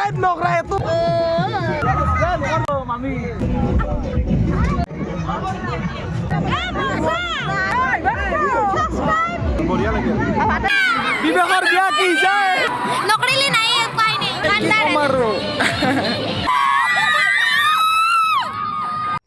Subscribe নকৰা এত মামি বঢ়িয়া লাগে বিবেকৰ বিয়া কি যায় নকৰিলে নাই উপায় নাই কান্দাৰ মাৰো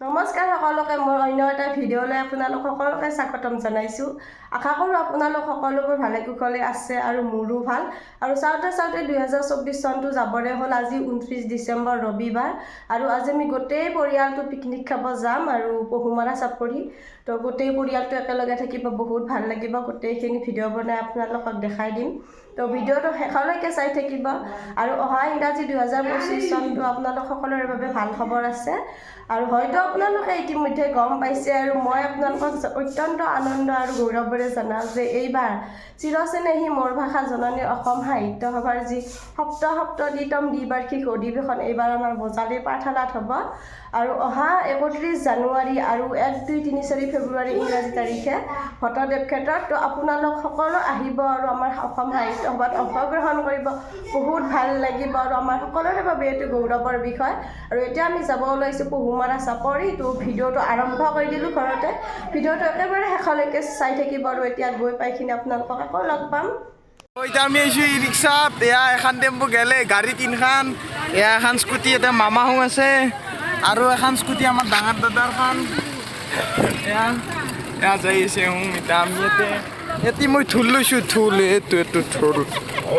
নমস্কাৰ সকলোকে মোৰ অন্য এটা ভিডিঅ'লৈ আপোনালোক সকলোকে স্বাগতম জনাইছোঁ আশা কৰোঁ আপোনালোক সকলোবোৰ ভালে কুশলে আছে আৰু মোৰো ভাল আৰু চাওঁতে 2024 চনটো যাবৰে হ'ল আজি 29 ডিচেম্বৰ ৰবিবাৰ আৰু আজি আমি গোটেই পৰিয়ালটো পিকনিক খাব যাম আৰু পহুমৰা চাপৰি তো গোটেই পৰিয়ালটো একেলগে থাকিব বহুত ভাল লাগিব গোটেইখিনি ভিডিঅ' বনাই আপোনালোকক দেখাই দিম তো ভিডিঅ'টো শেষলৈকে চাই থাকিব আৰু অহা ইংৰাজী 2025 চনটো আপোনালোক সকলোৰে বাবে ভাল খবৰ আছে আৰু হয়তো আপোনালোকে ইতিমধ্যে গম পাইছে আৰু মই আপোনালোকক অত্যন্ত আনন্দ আৰু গৌৰৱেৰে জনাওঁ যে এইবাৰ চিৰচেনেহী মোৰ ভাষা জননী অসম সাহিত্য সভাৰ যি সপ্তমতম দ্বিবাৰ্ষিক অধিৱেশন এইবাৰ আমাৰ বজালীৰ পাঠশালাত হ'ব আৰু অহা 31 জানুৱাৰী আৰু 1, 2, 3, 4 ফেব্ৰুৱাৰী ইংৰাজী তাৰিখে ভট্টদেৱ ক্ষেত্ৰত তো আপোনালোক সকলো আহিব আৰু আমাৰ অসম সাহিত্য সভাত অংশগ্ৰহণ কৰিব বহুত ভাল লাগিব আৰু আমাৰ সকলোৰে বাবে এইটো গৌৰৱৰ বিষয় আৰু এতিয়া আমি যাব ওলাইছোঁ পহুমৰা চাপৰি তো ভিডিঅ'টো আৰম্ভ কৰি দিলোঁ ঘৰতে ভিডিঅ'টো একেবাৰে শেষলৈকে চাই থাকিব আৰু এতিয়া গৈ পাইখিনি আপোনালোকক আকৌ লগ পাম এতিয়া আমি আহিছোঁ ই ৰিক্সাত এয়া এখন টেম্পু গেলে গাড়ী 3খন এয়া এখন স্কুটি এতিয়া মামাহো আছে আৰু এখন স্কুটি আমাৰ ডাঙৰ দাদাৰখন এয়া এয়া যাই আছে এতিয়া আমি ইয়াতে মই ঢোল লৈছোঁ ঢোল এইটো ঢোল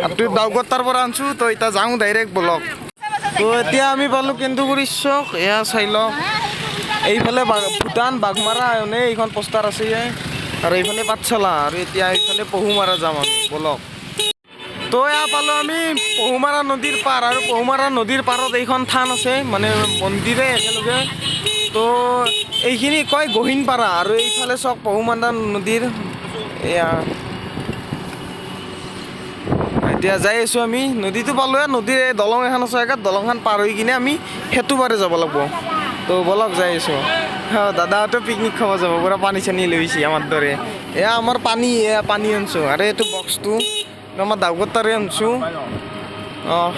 আৰু দাউগতাৰ পৰা আনিছোঁ তো এতিয়া যাওঁ ডাইৰেক্ট বলক তো এতিয়া আমি পালোঁ কেন্দুগুৰি চক এয়া চাই লওক এইফালে ভূটান বাঘমাৰা এনে এইখন পোষ্টাৰ আছে আৰু এইফালে পাঠশালা আৰু এতিয়া এইফালে পহুমাৰা যাম আমি বলক তো এয়া পালোঁ আমি পহুমাৰা নদীৰ পাৰ আৰু পহুমাৰা নদীৰ পাৰত এইখন থান আছে মানে মন্দিৰে একেলগে তো এইখিনি কয় গহীনপাৰা আৰু এইফালে চক পহুমাৰা নদীৰ এয়া এতিয়া যাই আছোঁ আমি নদীটো পালোঁ নদীৰ দলং এখন আছে দলংখন পাৰ হৈ কিনে আমি সেতু পাৰে যাব লাগিব তো বলক যাই আছোঁ দাদাহঁতেও পিকনিক খাব যাব পূৰা পানী চানী লৈছে আমাৰ দৰে এয়া আমাৰ পানী আনিছোঁ আৰু এইটো বক্সটো আমাৰ দাউগতাৰে আনিছোঁ অঁ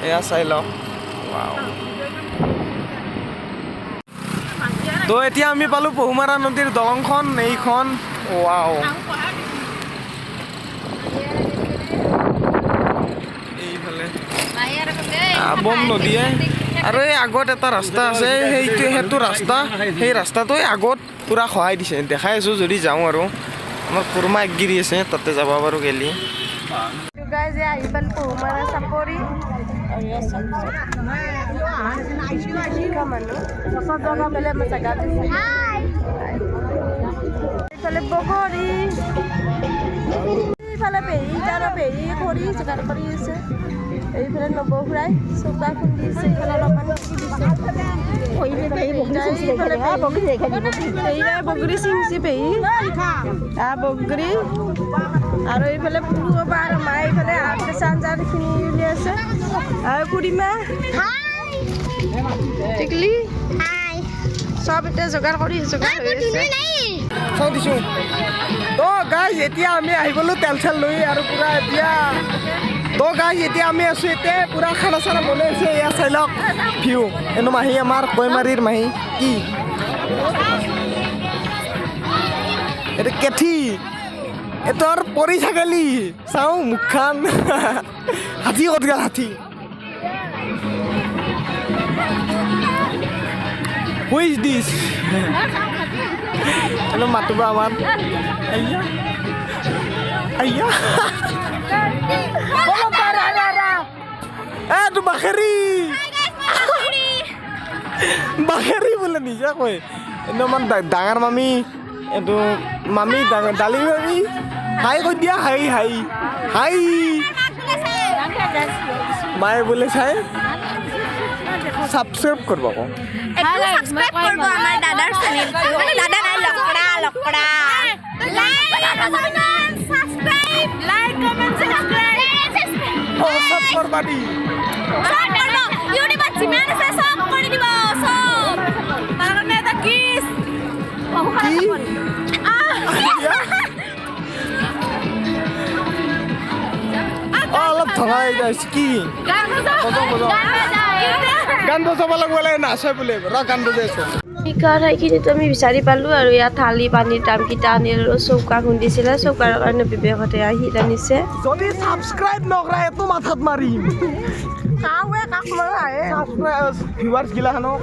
এয়া চাই লওক তো এতিয়া আমি পালোঁ পহুমাৰা নদীৰ দলংখন এইখন ৱাও এইফালে বম নদীয়ে আৰু এই আগত এটা ৰাস্তা আছে সেইটো ৰাস্তা সেই ৰাস্তাটো আগত পূৰা সহায় দিছে দেখাই আছোঁ যদি যাওঁ আৰু আমাৰ কুৰমা একগিৰি আছে তাতে যাব পাৰোঁ গেলি যে আহি পাল পহুমৰা চাপৰি এইফালে বগৰী এইফালে পেহী আৰু পেহী খৰি যোগাৰ কৰি আছে এইফালে নবঘূৰাই চৌকা খুন্দি আছে এইফালে অলপমান বগৰী চিঙিছে পেহী বগৰী আৰু এইফালে পুৰু পাৰ মায়ে এইফালে কেঁচা আঞ্জাখিনি উলিয়াই আছে আৰু কুৰিমা টিকলি চব এতিয়া যোগাৰ কৰি যোগাৰ হৈ আছে চাওঁ দিছোঁ তো গাইজ এতিয়া আমি আহি গ'লোঁ তেল চেল লৈ আৰু পূৰা এতিয়া তো গাইজ এতিয়া আমি আছোঁ এতিয়া পূৰা খানা চানা বনাই আছে এয়া চাই লওক ভিউ এনো মাহী আমাৰ কৈমাৰীৰ মাহী কি এইটো কেঠি এইটো আৰু পৰি ছাগলী চাওঁ মুখখন হাতী ক'ত গ'ল হাতী হু ইজ দিছ এনো মাতিব আমাৰ আইয়া এইটো বাখেৰি বোলে নিজে কয় এইটো আমাৰ ডাঙৰ মামী এইটো মামী ডালি মামী হাই কৈ দিয়া হাই হাই হাই মায়ে বোলে চাই ছাবস্ক্ৰাইব কৰিব আকৌ সাবস্ক্ৰাইব কৰিব আমাৰ দাদাৰ চেনেলটো দাদা নাই লকৰা সাবস্ক্ৰাইব লাইক কমেন্ট সাবস্ক্ৰাইব সব কৰবা দি সব কৰিব ইউটিউবত যিমান আছে সব কৰি দিব সব তাৰ কাৰণে এটা কিছ কি ভঙাই যাইছে কি গান বজাও বজাও, বজাও। গান বজাও গান বজাব লাগিব নাচে বোলে ৰ গান বজাই আছো ঠাইখিনিতো আমি বিচাৰি পালোঁ আৰু ইয়াত থালি পানীৰ দামকেইটা আনিলোঁ চৌকা খুন্দিছিলে চৌকাৰ কাৰণে বিবেকহঁতে আহি আনিছে যদি ছাবস্ক্ৰাইব নকৰা এটো মাথাত মাৰিম ভিউৱাৰ্ছ গিলাখানক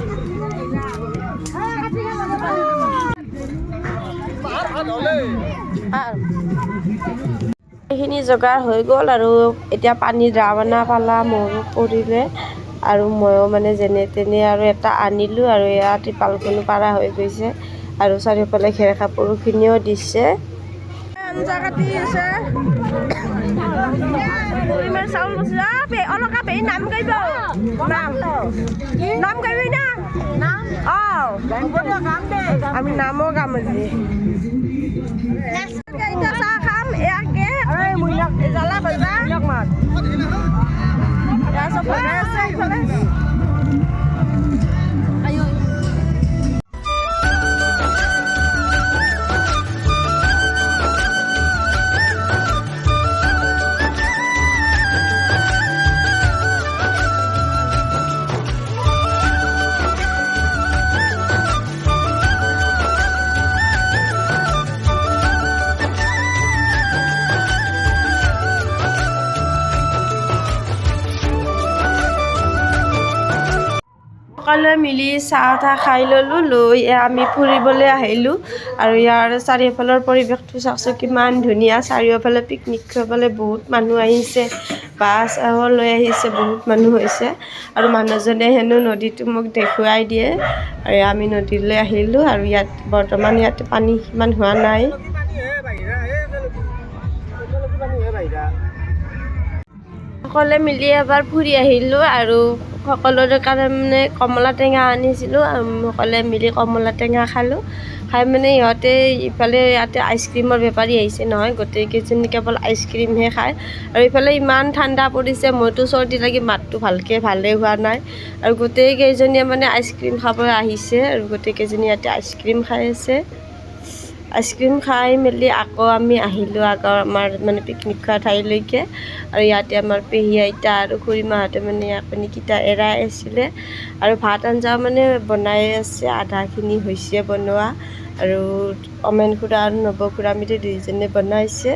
এইখিনি যোগাৰ হৈ গ'ল আৰু এতিয়া পানীৰ ড্ৰাম আনা পালা মোৰো পৰিলে আৰু ময়ো মানে যেনে তেনে আৰু এটা আনিলোঁ আৰু এয়া ত্ৰিপালখনো পাৰা হৈ গৈছে আৰু চাৰিওফালে ঘেৰ কাপোৰখিনিও দিছে আঞ্জা কাটি আছে চাউল অলকা বে নাম গাইব নাম গাইবি না আমি নামও গাম আজি চাহ খাম এয়াকে জ্বলা ভজা এয়া চব বনাই আছে এইফালে সকলোৱে মিলি চাহ তাহ খাই ল'লোঁ লৈ আমি ফুৰিবলৈ আহিলোঁ আৰু ইয়াৰ চাৰিওফালৰ পৰিৱেশটো চাওকচোন কিমান ধুনীয়া চাৰিওফালে পিকনিক খাবলৈ বহুত মানুহ আহিছে বাছ লৈ আহিছে বহুত মানুহ হৈছে আৰু মানুহজনে হেনো নদীটো মোক দেখুৱাই দিয়ে আৰু আমি নদীলৈ আহিলোঁ আৰু ইয়াত বৰ্তমান ইয়াতে পানী সিমান হোৱা নাই সকলোৱে মিলি এবাৰ ফুৰি আহিলোঁ আৰু সকলোৰে কাৰণে কমলা টেঙা আনিছিলোঁ সকলোৱে মিলি কমলা টেঙা খালোঁ খাই মানে ইহঁতে ইফালে ইয়াতে আইচক্ৰীমৰ বেপাৰী আহিছে নহয় গোটেইকেইজনী কেৱল আইচক্ৰীমহে খায় আৰু ইফালে ইমান ঠাণ্ডা পৰিছে মইতো চৰ্দি লাগি মাতটো ভালেই হোৱা নাই আৰু গোটেইকেইজনীয়ে মানে আইচক্ৰীম খাবলৈ আহিছে আৰু গোটেইকেইজনী ইয়াতে আইচক্ৰীম খাই আছে আইচক্ৰীম খাই মেলি আকৌ আমি আহিলোঁ আগৰ আমাৰ মানে পিকনিক খোৱা ঠাইলৈকে আৰু ইয়াতে আমাৰ পেহী আইতা আৰু খুৰীমাহঁতে মানে আপুনিকেইটা এৰাই আছিলে আৰু ভাত আঞ্জা মানে বনাই আছে আধাখিনি হৈছে বনোৱা আৰু অমেন খুৰা আৰু নৱ খুৰা মিলি দুইজনে বনাইছে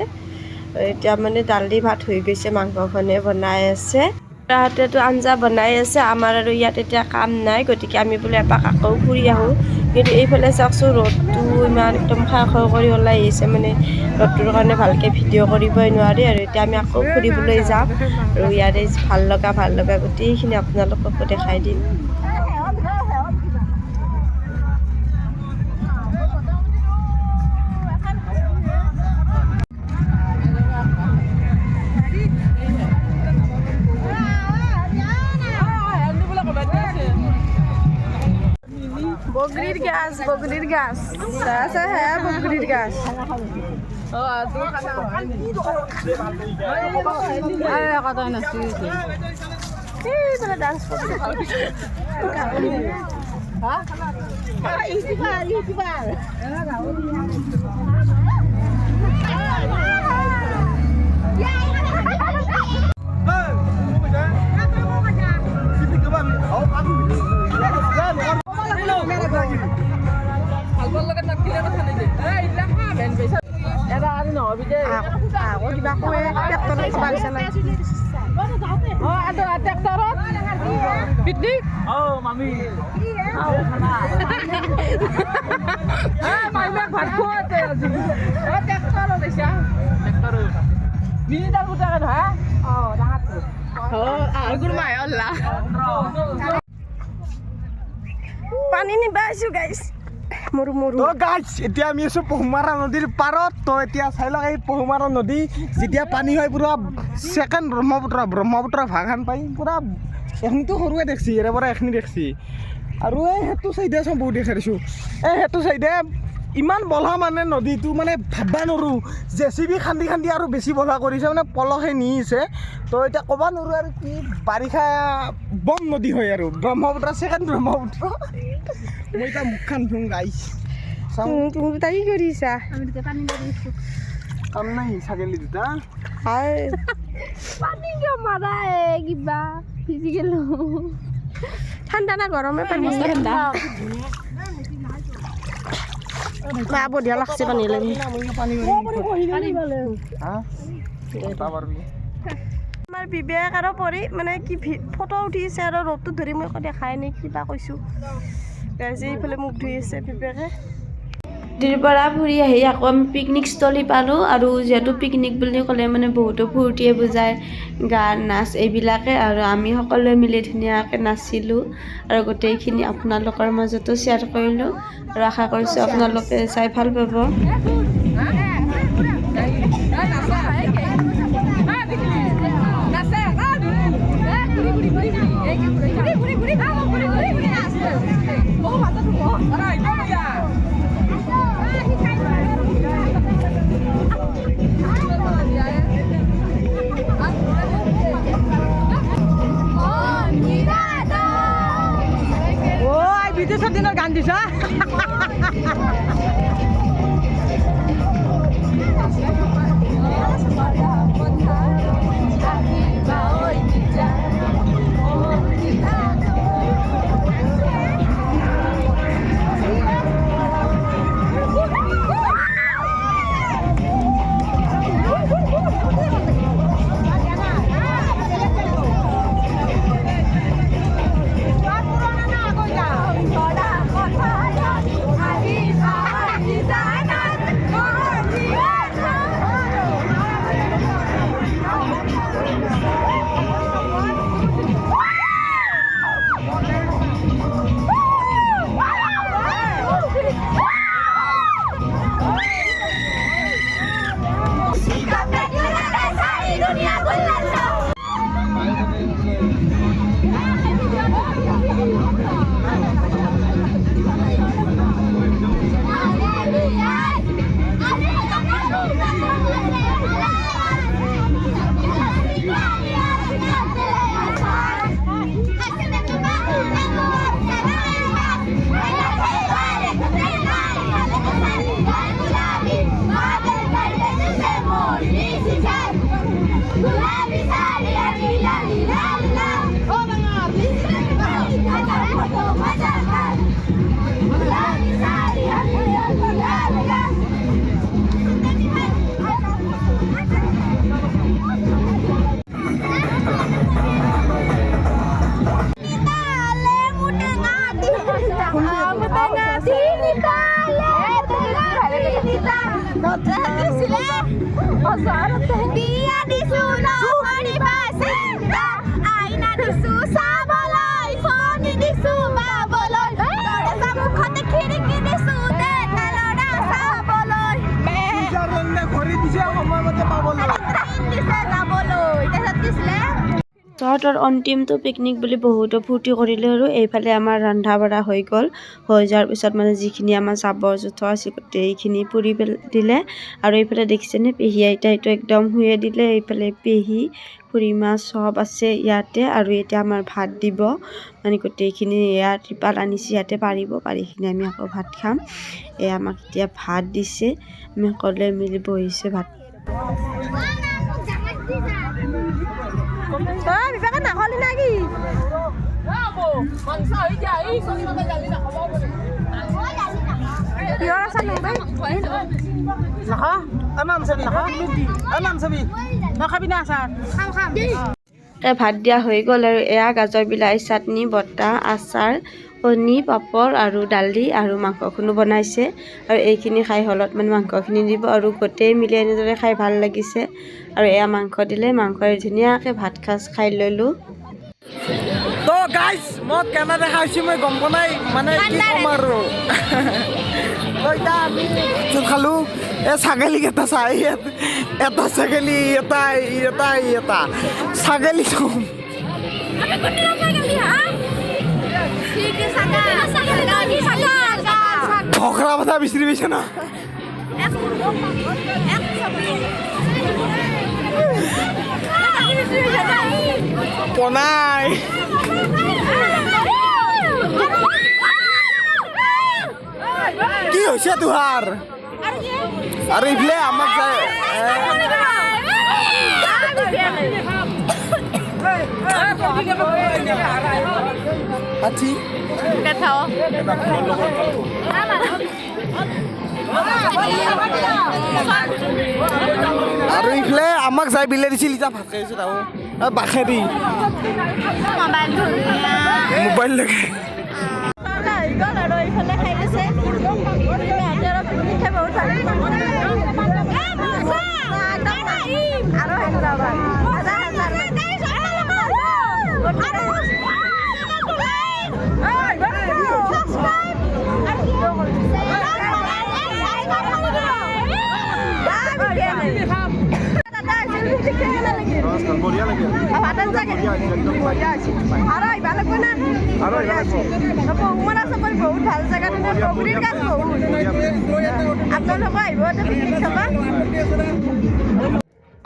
এতিয়া মানে দালি ভাত হৈ গৈছে মাংসখনে বনাই আছে তাহাঁতেতো আঞ্জা বনাই আছে আমাৰ আৰু ইয়াত এতিয়া কাম নাই গতিকে আমি বোলে এপাক আকৌ ফুৰি আহোঁ কিন্তু এইফালে চাওকচোন ৰ'দটো ইমান একদম খাৰ কৰি ওলাই আহিছে মানে ৰ'দটোৰ কাৰণে ভালকৈ ভিডিঅ' কৰিবই নোৱাৰি আৰু এতিয়া আমি আকৌ ফুৰিবলৈ যাম আৰু ইয়াৰে ভাল লগা গোটেইখিনি আপোনালোককো দেখাই দিম বগরির গাছ আছে হ্যাঁ বগরির গাছ dance Piknik? Oh, mami. Mami ভাত খোৱাতে আজি। ট্ৰেক্টৰ লৈছা? ট্ৰেক্টৰ। মিনিটাৰ পুতাকে নহয়? ডাঙৰটো। আগৰ মাই অল্লা। পানী নিবা আছো গাইছ মৰু তো গাইছ এতিয়া আমি আছো পহুমাৰা নদীৰ পাৰত তো এতিয়া চাই লওক এই পহুমাৰা নদী যেতিয়া পানী হয় পুৰা ছেকেণ্ড ব্ৰহ্মপুত্ৰ ভাগখান পাই পুৰা এখনিতো সৰুৱে দেখছি এৰে পৰা এখনি দেখছি আৰু এই সেইটো চাইডে চব বহুত দেখা দিছোঁ এই সেইটো চাইডে ইমান বলহা মানে নদীটো মানে ভাববা নোৱাৰোঁ জেচিবি খান্দি আৰু বেছি বলহা কৰিছে মানে পলহে নিছে তো এতিয়া ক'ব নোৱাৰোঁ আৰু কি বাৰিষা বম নদী হয় আৰু ব্ৰহ্মপুত্ৰ ছেকেণ্ড ব্ৰহ্মপুত্ৰ মই এতিয়া মুখখন ধুম গাইছ তুমি তাই কি কৰিছা আমি দুটা পানী লৈ দিছো কাম নাই ছাগলী দুটা পানী কিয় মাৰা কিবা ভিজি গেলো ঠাণ্ডা না গৰমে পানী ঠাণ্ডা মা বঢ়িয়া লাগছে পানী লাগি আমাৰ বিবেক আৰু পৰি মানে কি ফটো উঠিছে আৰু ৰ'দটো ধৰি মই একো দেখাই নাই কিবা কৈছোঁ আজি এইফালে মুখ ধুই আছে বিবেকে দিৰ পৰা ফুৰি আহি আকৌ আমি পিকনিক স্থলী পালোঁ আৰু যিহেতু পিকনিক বুলি ক'লে মানে বহুতো ফূৰ্তিয়ে বুজায় গান নাচ এইবিলাকে আৰু আমি সকলোৱে মিলি ধুনীয়াকৈ নাচিলোঁ আৰু গোটেইখিনি আপোনালোকৰ মাজতো শ্বেয়াৰ কৰিলোঁ আৰু আশা কৰিছোঁ আপোনালোকে চাই ভাল পাব বিদেশৰ দিনৰ গান দিছা তহঁতৰ অন্তিমটো পিকনিক বুলি বহুতো ফূৰ্তি কৰিলে আৰু এইফালে আমাৰ ৰন্ধা বঢ়া হৈ গ'ল হৈ যোৱাৰ পিছত মানে যিখিনি আমাৰ জাবৰ জোঁথৰ আছিল গোটেইখিনি পুৰি দিলে আৰু এইফালে দেখিছেনে পেহী আইতাইটো একদম শুয়ে দিলে এইফালে পেহী খুৰীমা চব আছে ইয়াতে আৰু এতিয়া আমাৰ ভাত দিব মানে গোটেইখিনি ইয়াত ত্ৰিপাল আনিছে ইয়াতে পাৰিব পাৰিখিনি আমি আকৌ ভাত খাম আমাক এতিয়া ভাত দিছে আমি সকলোৱে মিলি বহিছে ভাত বিবেকে নাখালি নাকি ভাত দিয়া হৈ গ'ল আৰু এয়া গাজৰ বিলাহী চাটনি বটা আচাৰ কণী পাপৰ আৰু দালি আৰু মাংসখনো বনাইছে আৰু এইখিনি খাই হলত মানে মাংসখিনি দিব আৰু গোটেই মিলি এনেদৰে খাই ভাল লাগিছে আৰু এয়া মাংস দিলে মাংসৰে ধুনীয়াকৈ ভাত সাজ খাই ল'লোঁ তো গাইজ মই কেনে দেখাইছোঁ মই গম পোৱা নাই মানে কি ক'ম আৰু তো এতিয়া আমি খালোঁ এই ছাগলীকেইটা চাই এটা ছাগলী এটা ছাগলীটো ভকৰা কথা বিচাৰি পাইছে না পনাই কি হৈছে তোহাৰ আৰু এইফালে আমাক আছি Kataw. আৰু ইফালে আমাক যাই বিলে দিছিল এতিয়া ভাত খাইছোঁ তাহো বাখেৰি মোবাইল লাগে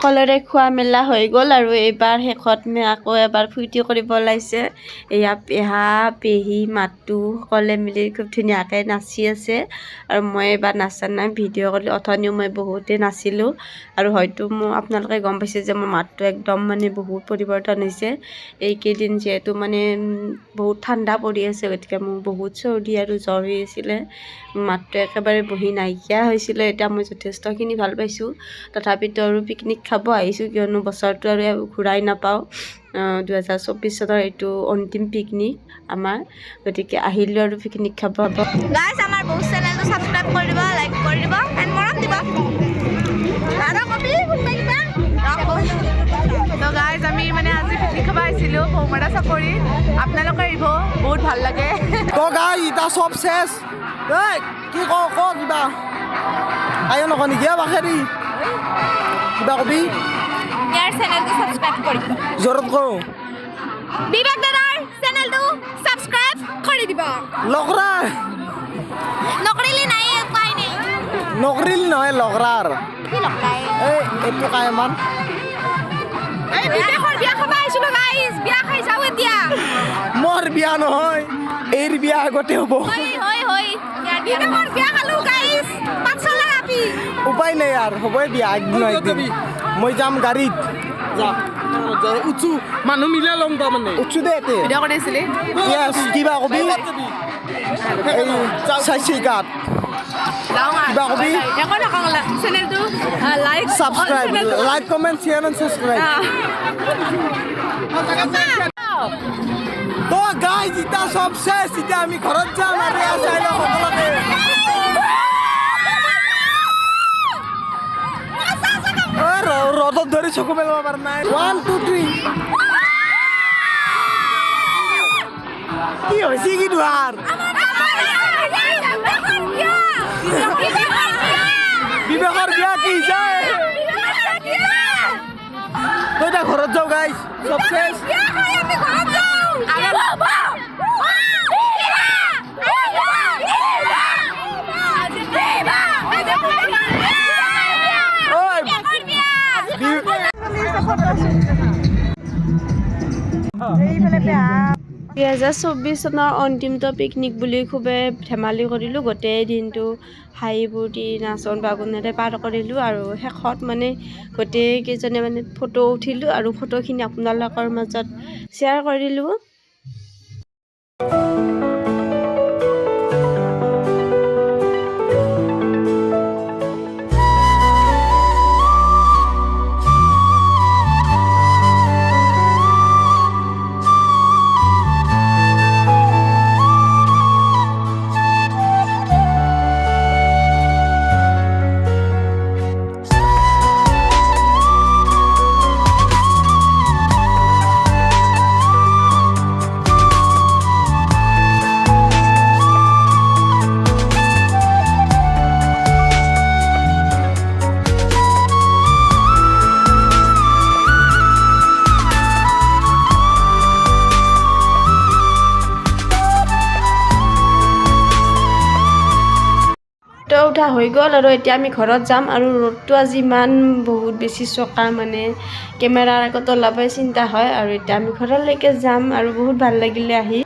কলৰে খোৱা মেলা হৈ গ'ল আৰু এইবাৰ শেষত আকৌ এবাৰ ফূৰ্তি কৰিব ওলাইছে এয়া পেহা পেহী মাতু সকলে মিলি খুব ধুনীয়াকৈ নাচি আছে আৰু মই এইবাৰ নাচা নাই ভিডিঅ' কৰি অথনিও মই বহুতেই নাচিলোঁ আৰু হয়তো আপোনালোকে গম পাইছে যে মোৰ মাতটো একদম মানে বহুত পৰিৱৰ্তন হৈছে এইকেইদিন যিহেতু মানে বহুত ঠাণ্ডা পৰি আছে গতিকে মোৰ বহুত চৰ্দি আৰু জ্বৰ হৈ আছিলে মাতটো একেবাৰে বহি নাইকিয়া হৈছিলে এতিয়া মই যথেষ্টখিনি ভাল পাইছোঁ তথাপিতো আৰু পিকনিক খাব আহিছোঁ কিয়নো বছৰটো আৰু ঘূৰাই নাপাওঁ 2024 চনৰ এইটো অন্তিম পিকনিক আমাৰ গতিকে আহিলোঁ আৰু পিকনিক খাব Guys, আমাৰ বহুত চেনেলটো সাবস্ক্ৰাইব কৰি দিব, লাইক কৰি দিব এণ্ড মৰম দিব আৰু কবি কোনবা কিবা তো গাইজ আমি মানে আজি পিকনিক খাব আহিছিলোঁ ভৌমৰা চাপৰি আপোনালোকে আহিব বহুত ভাল লাগে তো গাই ইটা চব শেষ এই কি ক কিবা আয়ো নক নেকি বাখেৰি কিবা কবি ইয়াৰ চেনেলটো সাবস্ক্ৰাইব কৰি জোৰত কওঁ বিবেক দাদাৰ চেনেলটো সাবস্ক্ৰাইব কৰি দিব লগৰা নকৰিলে নাই উপায় নাই নকৰিল নহয় লগৰাৰ কি লগাই এই এইটো কায়মান এই বিবেকৰ বিয়া খাব আহিছিলোঁ গাইজ বিয়া খাই যাওঁ এতিয়া মোৰ বিয়া নহয় এইৰ বিয়া আগতে হ'ব হয় বিবেকৰ বিয়া খালোঁ গাইজ পাঠশালাৰ আপি উপায় নাই আৰু হ'বই বিয়া একদিন একদিন মই যাম গাড়ীত উঠছো মানুহ মিলাই ল'ম তাৰমানে উঠছো দে এতে ভিডিঅ' কৰি আছিলি য়েছ কিবা কবি এই চাইছে গাত যাওঁ কিবা কবি একো নকওঁ চেনেলটো like subscribe like comment share and subscribe তো গাইজ ইটা সব শেষ ইটা আমি ঘৰত যাম আৰু চাই লওঁ সকলোকে ৰ'দত ধৰি চকু মেলিব পৰা নাই 1 2 3 কি হৈছে কি দুৱাৰ বিবেকৰ বিয়া কি যায় তই ঘৰত যাওঁ গাইজ চব শেষ দুই 2024 চনৰ অন্তিমটো পিকনিক বুলি খুবেই ধেমালি কৰিলোঁ গোটেই দিনটো হাঁহি ফূৰ্তি নাচন বাগুনেৰে পাৰ কৰিলোঁ আৰু শেষত মানে গোটেইকেইজনে মানে ফটো উঠিলোঁ আৰু ফটোখিনি আপোনালোকৰ মাজত শ্বেয়াৰ কৰিলোঁ উঠা হৈ গ'ল আৰু এতিয়া আমি ঘৰত যাম আৰু ৰ'দটো আজি ইমান বহুত বেছি চোকা মানে কেমেৰাৰ আগত ওলাবই চিন্তা হয় আৰু এতিয়া আমি ঘৰলৈকে যাম আৰু বহুত ভাল লাগিলে আহি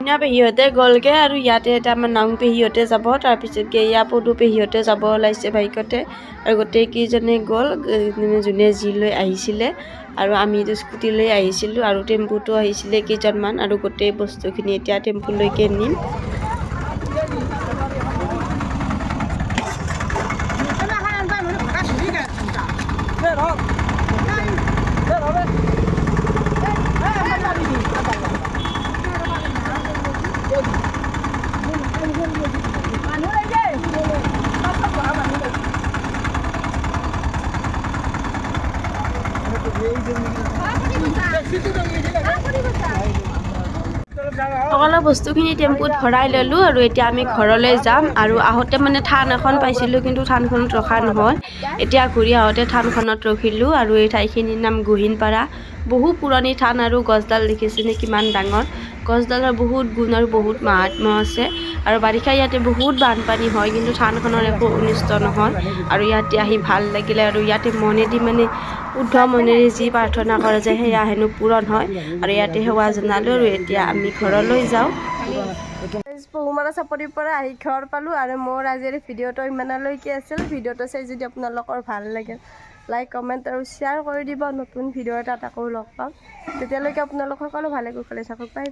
ধুনীয়া পেহীহঁতে গ'লগৈ আৰু ইয়াতে এটা আমাৰ নাং পেহীহঁতে যাব, তাৰপিছতকে এয়া পদু পেহীহঁতে যাব ওলাইছে বাইকতে আৰু গোটেইকেইজনে গ'ল, যোনে যি লৈ আহিছিলে আৰু আমিতো স্কুটি লৈ আহিছিলোঁ আৰু টেম্পুটো আহিছিলে কেইজনমান আৰু গোটেই বস্তুখিনি এতিয়া টেম্পুলৈকে নিম। সকলো বস্তুখিনি টেম্পুত ভৰাই ল'লোঁ আৰু এতিয়া আমি ঘৰলৈ যাম আৰু আহোঁতে মানে থান এখন পাইছিলোঁ কিন্তু থানখনত ৰখা নহ'ল। এতিয়া ঘূৰি আহোঁতে থানখনত ৰখিলোঁ আৰু এই ঠাইখিনিৰ নাম গহীনপাৰা। বহু পুৰণি থান আৰু গছডাল দেখিছেনে কিমান ডাঙৰ। গছডালৰ বহুত গুণ আৰু বহুত মাহাত্ম্য আছে আৰু বাৰিষা ইয়াতে বহুত বানপানী হয় কিন্তু থানখনৰ একো অনিষ্ট নহয় আৰু ইয়াতে আহি ভাল লাগিলে আৰু ইয়াতে মনেদি মানে শুদ্ধ মনেৰে যি প্ৰাৰ্থনা কৰা যায় সেয়া হেনো পূৰণ হয় আৰু ইয়াতে সেৱা জনালোঁ আৰু এতিয়া আমি ঘৰলৈ যাওঁ। বহুমাৰা চাপৰিৰ পৰা আহি ঘৰ পালোঁ আৰু মোৰ আজিৰ ভিডিঅ'টো ইমানলৈকে আছিল। ভিডিঅ'টো চাই যদি আপোনালোকৰ ভাল লাগে লাইক কমেণ্ট আৰু শ্বেয়াৰ কৰি দিব। নতুন ভিডিঅ' এটাত আকৌ লগ পাম, তেতিয়ালৈকে আপোনালোক সকলো ভালে কুশলে থাকক। বাই।